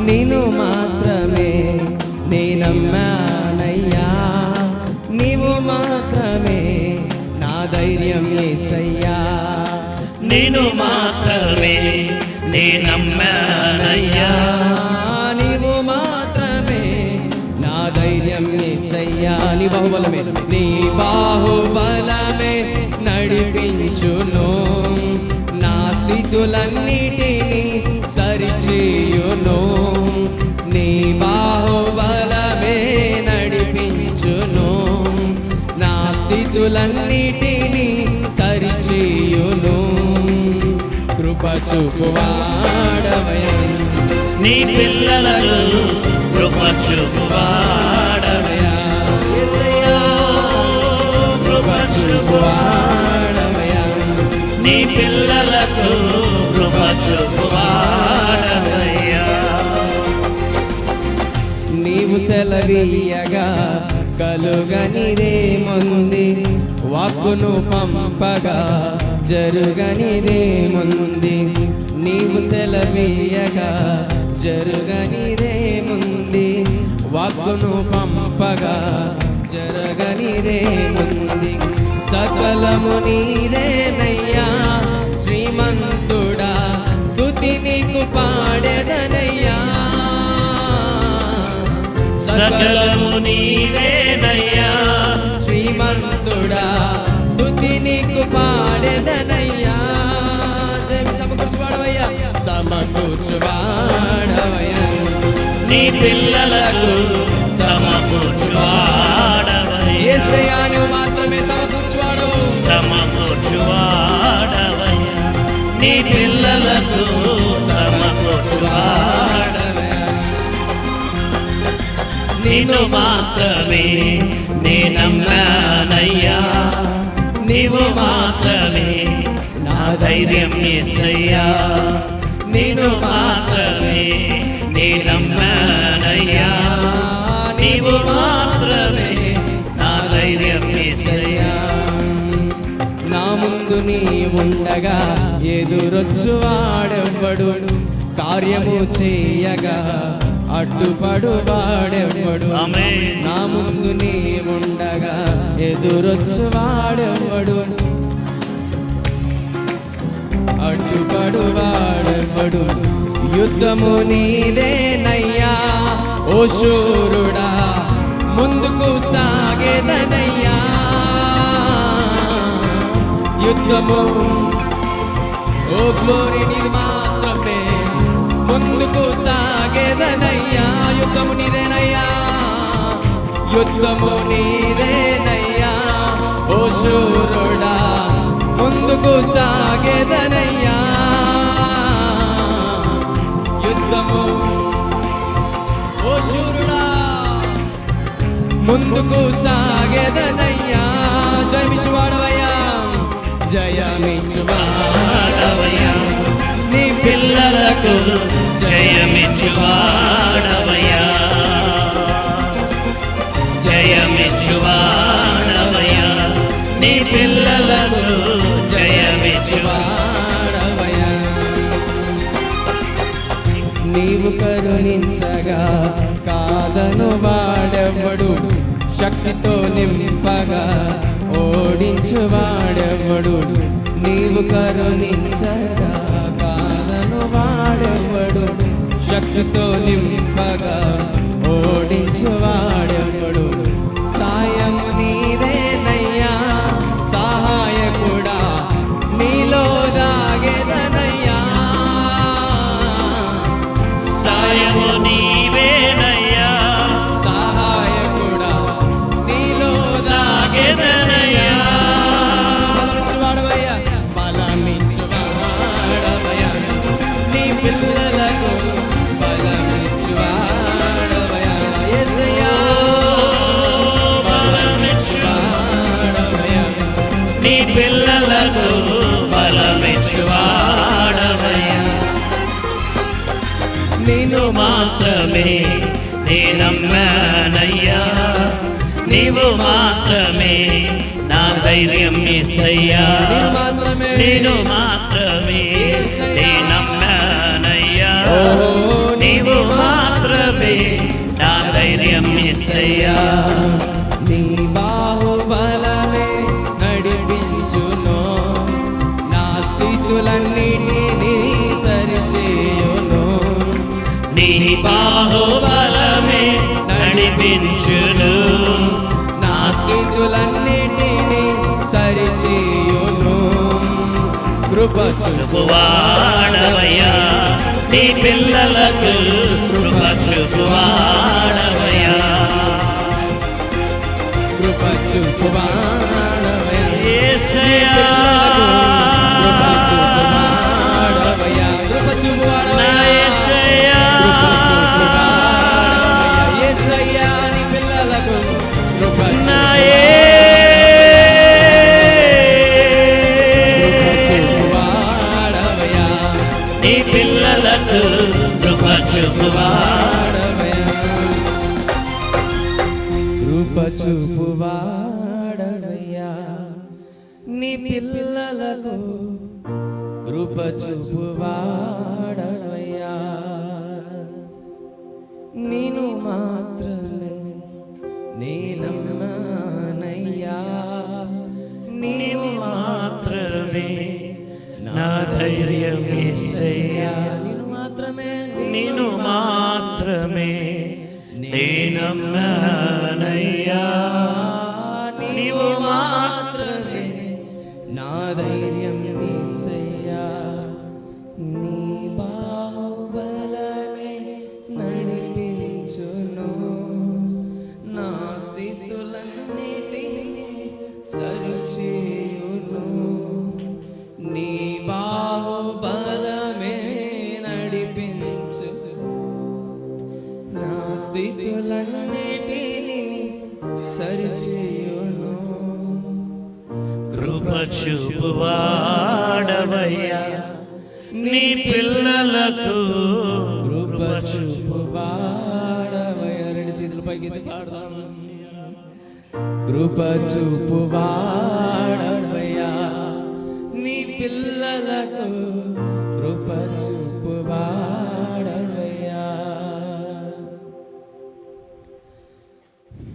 నిన్ను మాత్రమే నే నమ్మానయ్యా, నీవు మాత్రమే నా ధైర్యం యేసయ్యా. నిన్ను మాత్రమే నే నమ్మానయ్యా, నీవు మాత్రమే నా ధైర్యం యేసయ్యా. నీ బాహుబలమే, నీ బాహుబలమే నడిపించును, నా స్థితులన్నిటినీ సరిచేయును. నీ బాహుబలమే నడిపించును, నా స్థితులన్నిటినీ సరిచేయును. కృప చూపువాడవయ్యా, నీ పిల్లలకు కృప చూపువాడవయ్యా, యేసయ్యా. కృప చూపువాడవయ్యా, నీ పిల్లలకు కృప చూపువాడవయ్యా. నీవు సెలవీయగా కలుగనిదేముంది, వాక్కును పంపగా జరుగనిదేముంది. నీవు సెలవీయగా జరుగనిదేముంది, వాక్కును పంపగా జరగనిదేముంది. సకలము నీదేనయ్యా శ్రీమంతుడా, స్తుతి నీకు పాడెదనయ్యా. సకలము నీదేనయ్యా శ్రీమంతుడా, స్తుతి నీకు పాడెదనయ్యా. సమకూర్చువాడవయ్యా, సమకూర్చువాడవయ్యా, నీ పిల్లలకు సమకూర్చువాడవయ్యా. యేసయ్యా నువ్వు మాత్రమే సమకూర్చువాడవు, సమకూర్చువాడవయ్యా. నీ పిల్లలకు సమకూర్చువాడవయ్యా. నిన్ను మాత్రమే నే నమ్మానయ్యా, నీవు మాత్రమే నా ధైర్యం యేసయ్యా. నిన్ను మాత్రమే నే నమ్మానయ్యా, నీవు మాత్రమే నా ధైర్యం యేసయ్యా. నా ముందు నీ ఉండగా ఎదురొచ్చువాడెవ్వడు, కార్యము చేయగా అడ్డుపడువాడెవ్వడు. నా ముందు నీ ఉండగా ఎదురొచ్చువాడెవ్వడు, అడ్డుపడువాడెవ్వడు. యుద్ధము నీదేనయ్యా ఓ శూరుడా, ముందుకు సాగేదనయ్యా. యుద్ధము ఓ గ్లోరీ నీది మాత్రమే, ముందుకు సాగేదనయ్యా. యుద్ధము నీదేనయ్యా, యుద్ధము నీదేనయ్యా ఓ శూరుడా, ముందుకు సాగేదనయ్యా. యుద్ధము ఓ శూరుడా, ముందుకు సాగేదనయ్యా. జయమిచ్చువాడవయ్యా, జయమిచ్చువాడవయ్యా, నీ పిల్లలకు జయమిచ్చువాడవయ్యా, జయమిచ్చువాడవయ్యా. నీ పిల్లలకు జయమిచ్చువాడవయ్యా. నీవు కరుణించగా కాదను వాడెవ్వడు, శక్తితో నింపగా ఓడించువాడెవ్వడు. నీవు కరుణించగా కాదను వాడెవ్వడు, శక్తితో నింపగా ఓడించువాడెవ్వడు. సాయము నీదేనయ్యా సహాయకుడా, నీలో దాగెదనయ్యా. సాయము నీవేనయ్యా సహాయకుడా, నీలో దాగెదనయ్యా. బలమిచ్చువాడవయ్యా, బలమిచ్చువాడవయ్యా, నీ పిల్లలకు బలమిచ్చువాడవయ్యా. యేసయ్యా బలమిచ్చువాడవయ్యా, నీ పిల్లలకు బలమిచ్చువాడవయ్యా. నిన్ను మాత్రమే నే నమ్మానయ్యా, నీవు మాత్రమే నా ధైర్యం యేసయ్యా. నిన్ను మాత్రమే నే నమ్మానయ్యా, నీవు యేసయ్యా నీ బాహుబలమే నడిపించును, నా స్థితులన్నిటినీ సరిచేయును. నీ బాహుబలమే నడిపించును, నా స్థితులన్నిటినీ సరిచేయును. కృప చూపువాడవయ్యా నీ పిల్లలకు కృప చూపువాడవయ్యా కృప చూపువాడవయ్యా యేసయ్యా కృప చూపువాడవయ్యా కృప చూపువాడవయ్యా నా యేసయ్యా కృప చూపువాడవయ్యా యేసయ్యా నీ పిల్లలకు కృప నా చూపువాడవయ్యా నీ పిల్లలకు కృప చూపువాడవయ్యా కృప చూపువాడవయ్యా నీ పిల్లలకు కృప చూపువాడవయ్యా నేను మాత్రమే నేనమ్మనయ్యా నీవు మాత్రమే నా ధైర్యం యేసయ్యా నేను మాత్రమే నిన్ను మాత్రమే నేనమ్మనయ్యా నీవు మాత్రమే నా ధైర్యం యేసయ్యా నీ బాహుబలమే నడిపించును, నా స్థితులన్నిటినీ సరిచేయును. నీ బాహుబలమే నడిపించు, నా స్థితులన్నిటినీ సరిచేయును. కృప చూపువాడవయ్యా నీ పిల్లలకు కృప చూపువాడవయ్యా రెండు చేతుల పైకి ఎత్తి పాడదాం. కృప చూపువాడవయ్యా